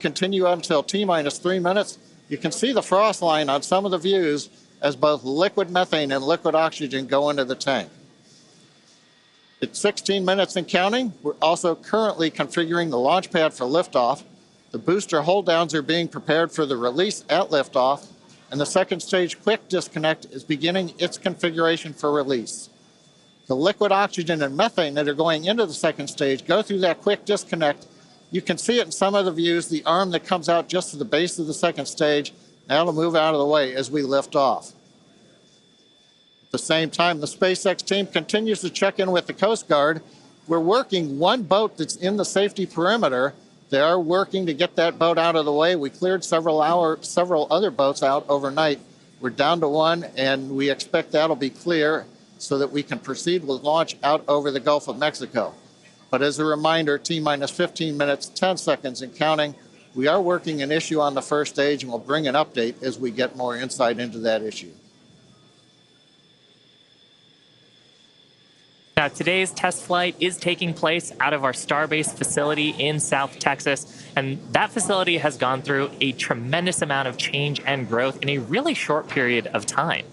continue until T-minus 3 minutes. You can see the frost line on some of the views as both liquid methane and liquid oxygen go into the tank. It's 16 minutes and counting. We're also currently configuring the launch pad for liftoff. The booster hold downs are being prepared for the release at liftoff, and the second stage quick disconnect is beginning its configuration for release. The liquid oxygen and methane that are going into the second stage go through that quick disconnect. You can see it in some of the views, the arm that comes out just to the base of the second stage. Now it'll move out of the way as we lift off. At the same time, the SpaceX team continues to check in with the Coast Guard. We're working one boat that's in the safety perimeter. They are working to get that boat out of the way. We cleared several other boats out overnight. We're down to one, and we expect that'll be clear so that we can proceed with launch out over the Gulf of Mexico. But as a reminder, T-minus 15 minutes, 10 seconds and counting. We are working an issue on the first stage, and we'll bring an update as we get more insight into that issue. Now, today's test flight is taking place out of our Starbase facility in South Texas, and that facility has gone through a tremendous amount of change and growth in a really short period of time.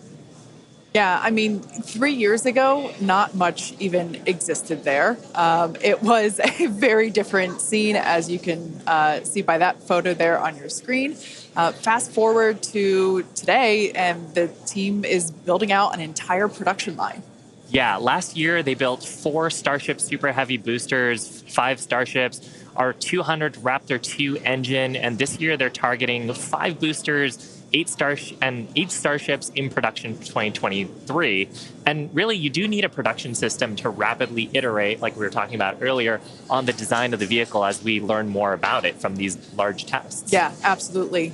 Yeah, I mean, 3 years ago, not much even existed there. It was a very different scene, as you can see by that photo there on your screen. Fast forward to today, and the team is building out an entire production line. Yeah, last year they built 4 Starship Super Heavy boosters, 5 Starships, our 200 Raptor 2 engine, and this year they're targeting 5 boosters, 8 Starships in production for 2023. And really, you do need a production system to rapidly iterate, like we were talking about earlier, on the design of the vehicle as we learn more about it from these large tests. Yeah, absolutely.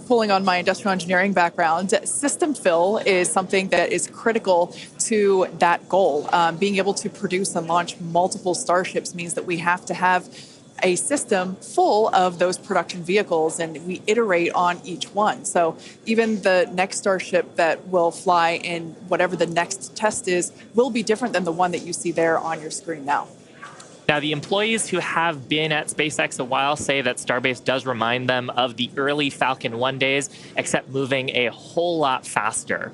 Pulling on my industrial engineering background, system fill is something that is critical to that goal. Being able to produce and launch multiple Starships means that we have to have a system full of those production vehicles, and we iterate on each one. So even the next Starship that will fly in whatever the next test is will be different than the one that you see there on your screen now. Now, the employees who have been at SpaceX a while say that Starbase does remind them of the early Falcon 1 days, except moving a whole lot faster.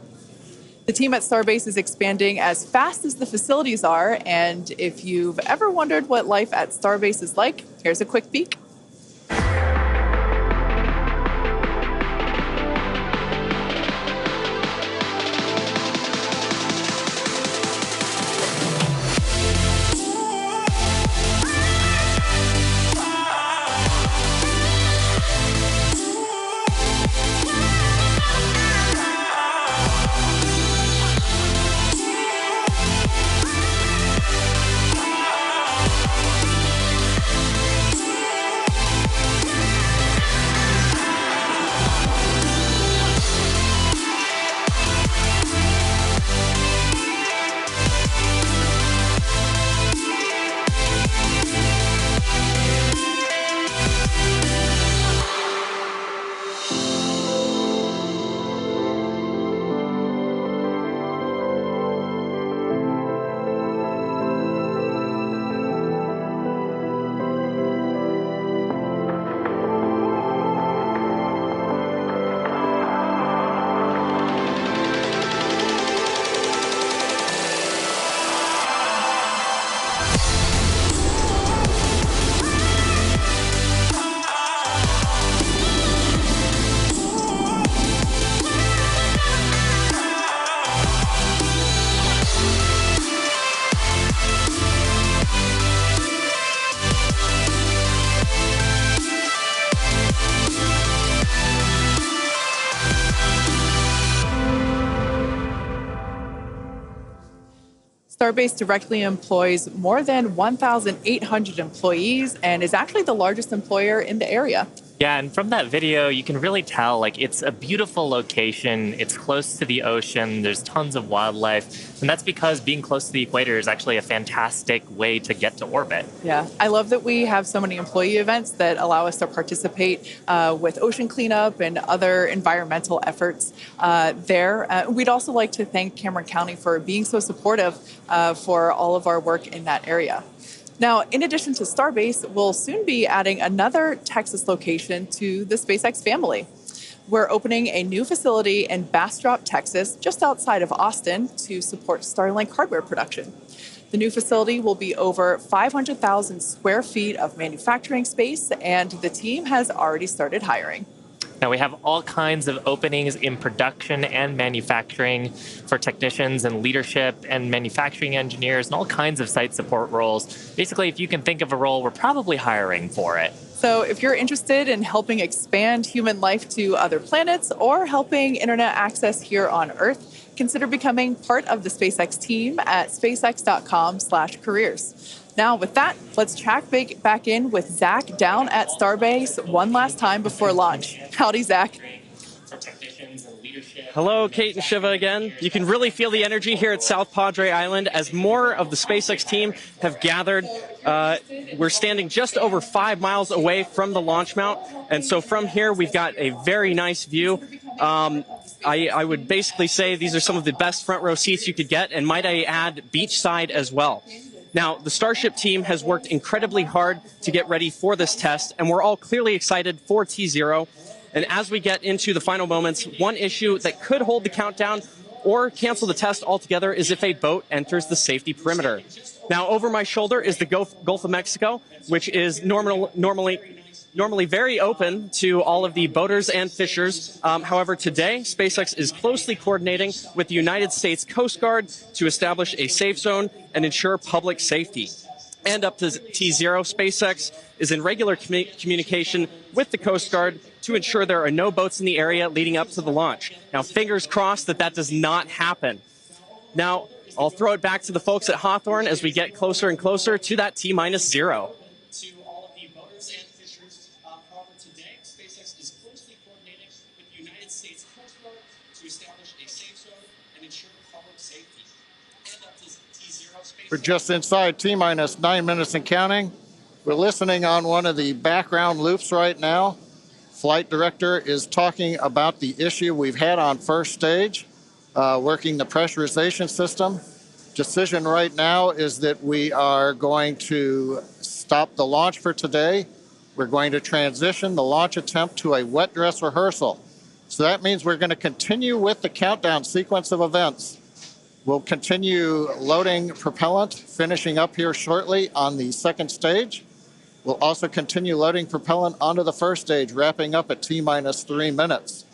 The team at Starbase is expanding as fast as the facilities are, and if you've ever wondered what life at Starbase is like, here's a quick peek. Starbase directly employs more than 1,800 employees and is actually the largest employer in the area. Yeah, and from that video, you can really tell, like, it's a beautiful location. It's close to the ocean. There's tons of wildlife. And that's because being close to the equator is actually a fantastic way to get to orbit. Yeah, I love that we have so many employee events that allow us to participate with ocean cleanup and other environmental efforts there. We'd also like to thank Cameron County for being so supportive for all of our work in that area. Now, in addition to Starbase, we'll soon be adding another Texas location to the SpaceX family. We're opening a new facility in Bastrop, Texas, just outside of Austin, to support Starlink hardware production. The new facility will be over 500,000 square feet of manufacturing space, and the team has already started hiring. Now, we have all kinds of openings in production and manufacturing for technicians and leadership and manufacturing engineers and all kinds of site support roles. Basically, if you can think of a role, we're probably hiring for it. So if you're interested in helping expand human life to other planets or helping internet access here on Earth, consider becoming part of the SpaceX team at spacex.com/careers. Now, with that, let's check back in with Zach down at Starbase one last time before launch. Howdy, Zach. Hello, Kate and Shiva again. You can really feel the energy here at South Padre Island as more of the SpaceX team have gathered. We're standing just over 5 miles away from the launch mount, and so from here we've got a very nice view. I would basically say these are some of the best front row seats you could get, and might I add, beachside as well. Now, the Starship team has worked incredibly hard to get ready for this test, and we're all clearly excited for T0. And as we get into the final moments, one issue that could hold the countdown or cancel the test altogether is if a boat enters the safety perimeter. Now, over my shoulder is the Gulf of Mexico, which is normally very open to all of the boaters and fishers. However, today, SpaceX is closely coordinating with the United States Coast Guard to establish a safe zone and ensure public safety. And up to T0, SpaceX is in regular communication with the Coast Guard to ensure there are no boats in the area leading up to the launch. Now, fingers crossed that does not happen. Now, I'll throw it back to the folks at Hawthorne as we get closer and closer to that T-0. To all of the boaters and fishers, however, today, SpaceX is closely coordinating with the United States Coast Guard to establish a safe zone and ensure public safety. And up to T0, SpaceX. We're just inside T-9 minutes and counting. We're listening on one of the background loops right now. Flight director is talking about the issue we've had on first stage, working the pressurization system. Decision right now is that we are going to stop the launch for today. We're going to transition the launch attempt to a wet dress rehearsal. So that means we're going to continue with the countdown sequence of events. We'll continue loading propellant, finishing up here shortly on the second stage. We'll also continue loading propellant onto the first stage, wrapping up at T-3 minutes.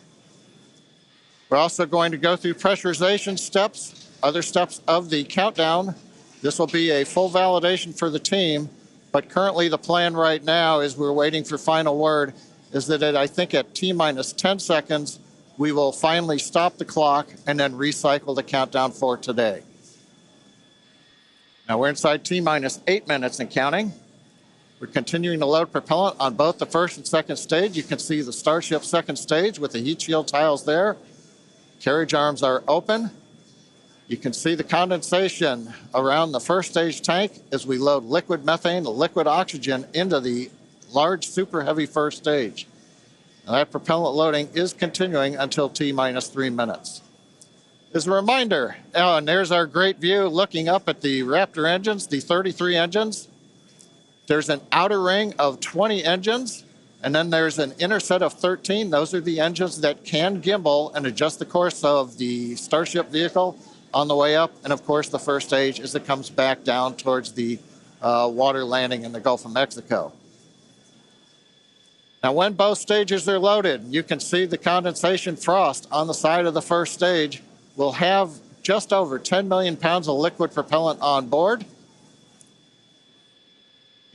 We're also going to go through pressurization steps, other steps of the countdown. This will be a full validation for the team, but currently the plan right now is we're waiting for final word, is that I think at T-10 seconds, we will finally stop the clock and then recycle the countdown for today. Now we're inside T-8 minutes and counting. We're continuing to load propellant on both the first and second stage. You can see the Starship second stage with the heat shield tiles there. Carriage arms are open. You can see the condensation around the first stage tank as we load liquid methane, liquid oxygen into the large super heavy first stage. Now that propellant loading is continuing until T-3 minutes. As a reminder, and there's our great view looking up at the Raptor engines, the 33 engines. There's an outer ring of 20 engines, and then there's an inner set of 13. Those are the engines that can gimbal and adjust the course of the Starship vehicle on the way up. And of course, the first stage as it comes back down towards the water landing in the Gulf of Mexico. Now, when both stages are loaded, you can see the condensation frost on the side of the first stage. We'll have just over 10 million pounds of liquid propellant on board.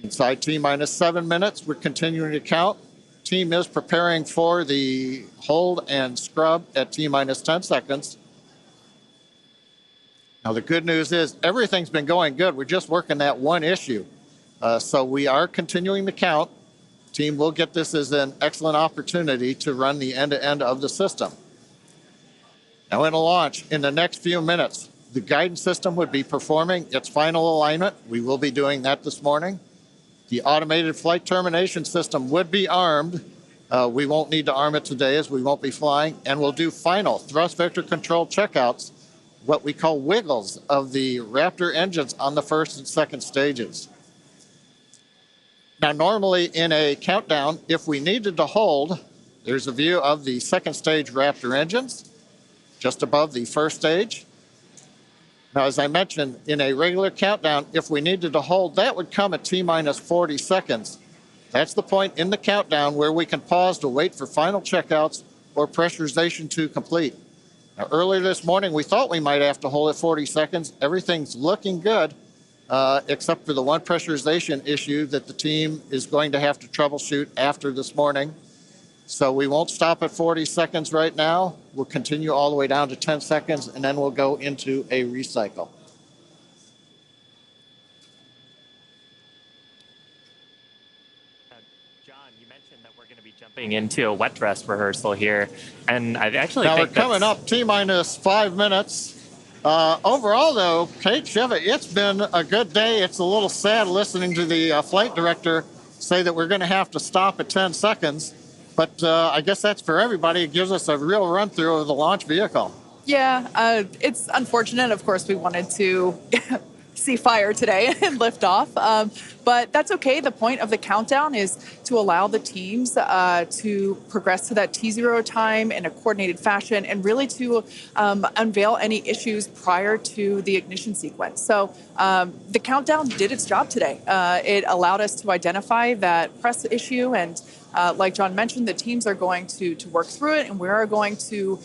Inside T-7 minutes, we're continuing to count. Team is preparing for the hold and scrub at T-10 seconds. Now, the good news is everything's been going good. We're just working that one issue. So we are continuing to count. Team will get this as an excellent opportunity to run the end-to-end of the system. Now, in a launch, in the next few minutes, the guidance system would be performing its final alignment. We will be doing that this morning. The automated flight termination system would be armed. We won't need to arm it today as we won't be flying. And we'll do final thrust vector control checkouts, what we call wiggles of the Raptor engines on the first and second stages. Now, normally in a countdown, if we needed to hold, there's a view of the second stage Raptor engines just above the first stage. Now, as I mentioned, in a regular countdown, if we needed to hold, that would come at T-minus 40 seconds. That's the point in the countdown where we can pause to wait for final checkouts or pressurization to complete. Now, earlier this morning, we thought we might have to hold at 40 seconds. Everything's looking good, except for the one pressurization issue that the team is going to have to troubleshoot after this morning. So we won't stop at 40 seconds right now. We'll continue all the way down to 10 seconds, and then we'll go into a recycle. John, you mentioned that we're going to be jumping into a wet dress rehearsal here, and I actually now think we're coming up T-minus 5 minutes. Overall, though, Kate, Shiva, it's been a good day. It's a little sad listening to the flight director say that we're going to have to stop at 10 seconds. But I guess that's for everybody. It gives us a real run through of the launch vehicle. Yeah, it's unfortunate. Of course, we wanted to see fire today and lift off, but that's okay. The point of the countdown is to allow the teams to progress to that T0 time in a coordinated fashion and really to unveil any issues prior to the ignition sequence. So the countdown did its job today. It allowed us to identify that press issue, and like John mentioned, the teams are going to work through it, and we are going to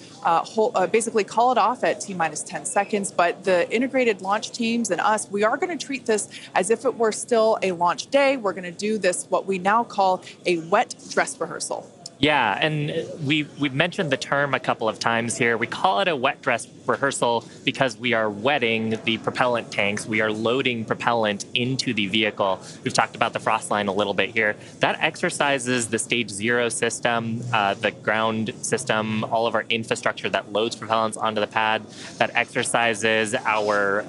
basically call it off at T-minus 10 seconds. But the integrated launch teams and us, we are going to treat this as if it were still a launch day. We're going to do this, what we now call a wet dress rehearsal. Yeah, and we've mentioned the term a couple of times here. We call it a wet dress rehearsal because we are wetting the propellant tanks. We are loading propellant into the vehicle. We've talked about the frost line a little bit here. That exercises the stage 0 system, the ground system, all of our infrastructure that loads propellants onto the pad. That exercises our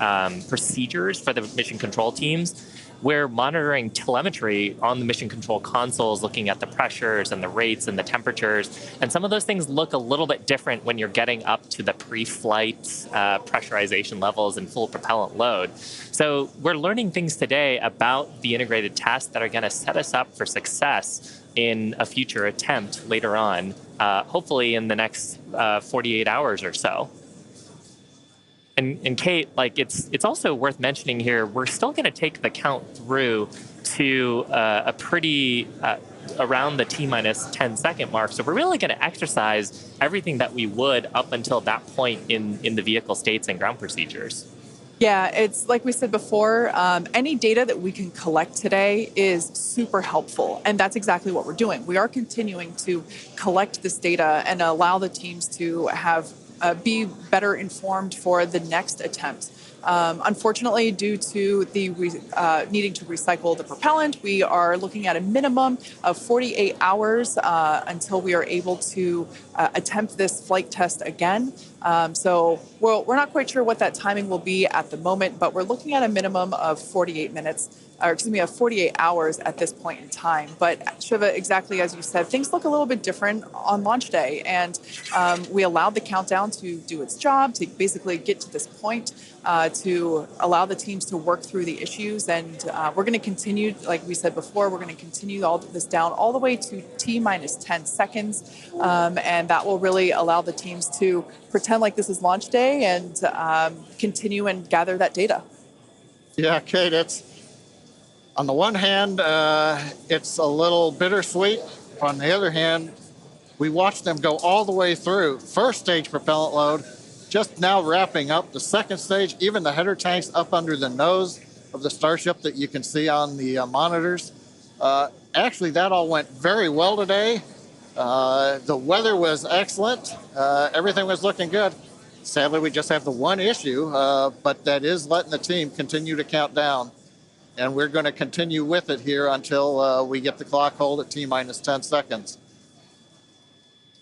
procedures for the mission control teams. We're monitoring telemetry on the mission control consoles, looking at the pressures and the rates and the temperatures. And some of those things look a little bit different when you're getting up to the pre-flight pressurization levels and full propellant load. So we're learning things today about the integrated tests that are going to set us up for success in a future attempt later on, hopefully in the next 48 hours or so. And Kate, like it's also worth mentioning here, we're still going to take the count through to a pretty around the T-minus 10 second mark. So we're really going to exercise everything that we would up until that point in the vehicle states and ground procedures. Yeah, it's like we said before, any data that we can collect today is super helpful. And that's exactly what we're doing. We are continuing to collect this data and allow the teams to have be better informed for the next attempt. Unfortunately, due to the needing to recycle the propellant, we are looking at a minimum of 48 hours until we are able to attempt this flight test again. So we're not quite sure what that timing will be at the moment, but we're looking at a minimum of 48 minutes. Or excuse me, of 48 hours at this point in time. But Shiva, exactly as you said, things look a little bit different on launch day. And we allowed the countdown to do its job, to basically get to this point, to allow the teams to work through the issues. And we're going to continue, like we said before, we're going to continue all this down all the way to T-minus 10 seconds. And that will really allow the teams to pretend like this is launch day and continue and gather that data. Yeah, Kate, it's on the one hand, it's a little bittersweet. On the other hand, we watched them go all the way through. First stage propellant load, just now wrapping up. The second stage, even the header tanks up under the nose of the Starship that you can see on the monitors. Actually, that all went very well today. The weather was excellent. Everything was looking good. Sadly, we just have the one issue, but that is letting the team continue to count down. And we're going to continue with it here until we get the clock hold at T-minus 10 seconds.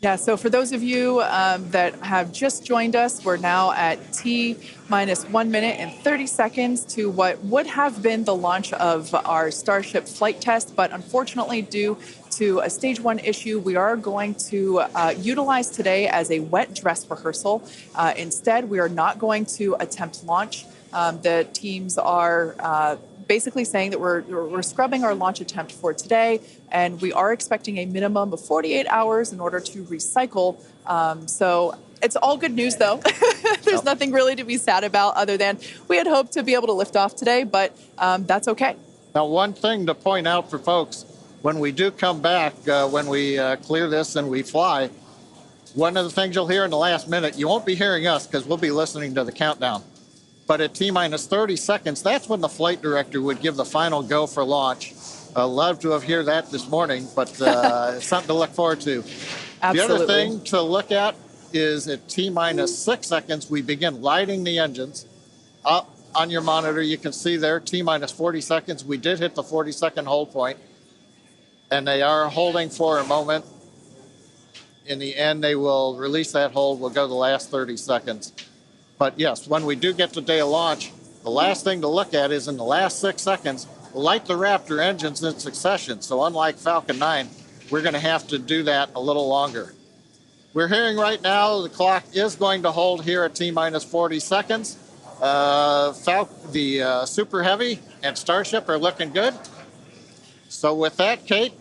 Yeah, so for those of you that have just joined us, we're now at T-minus 1 minute and 30 seconds to what would have been the launch of our Starship flight test. But unfortunately, due to a stage 1 issue, we are going to utilize today as a wet dress rehearsal. Instead, we are not going to attempt launch. The teams are basically saying that we're scrubbing our launch attempt for today, and we are expecting a minimum of 48 hours in order to recycle. So it's all good news, though. There's nothing really to be sad about other than we had hoped to be able to lift off today, but that's okay. Now, one thing to point out for folks, when we do come back, when we clear this and we fly, one of the things you'll hear in the last minute, you won't be hearing us because we'll be listening to the countdown. But at T-minus 30 seconds, that's when the flight director would give the final go for launch. Love to have heard that this morning, but it's something to look forward to. Absolutely. The other thing to look at is at T-minus 6 seconds, we begin lighting the engines. Up on your monitor, you can see there, T-minus 40 seconds. We did hit the 40-second hold point, and they are holding for a moment. In the end, they will release that hold. We'll go the last 30 seconds. But yes, when we do get to day of launch, the last thing to look at is in the last 6 seconds, light the Raptor engines in succession. So unlike Falcon 9, we're going to have to do that a little longer. We're hearing right now the clock is going to hold here at T-minus 40 seconds. The Super Heavy and Starship are looking good. So with that, Kate,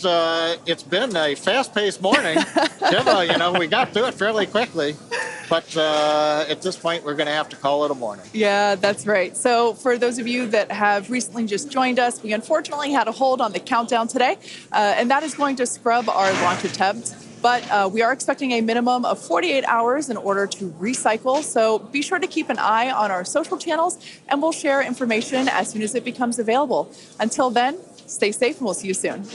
it's been a fast-paced morning. We got through it fairly quickly. But at this point, we're going to have to call it a morning. Yeah, that's right. So for those of you that have recently just joined us, we unfortunately had a hold on the countdown today, and that is going to scrub our launch attempt. But we are expecting a minimum of 48 hours in order to recycle. So be sure to keep an eye on our social channels, and we'll share information as soon as it becomes available. Until then, stay safe, and we'll see you soon.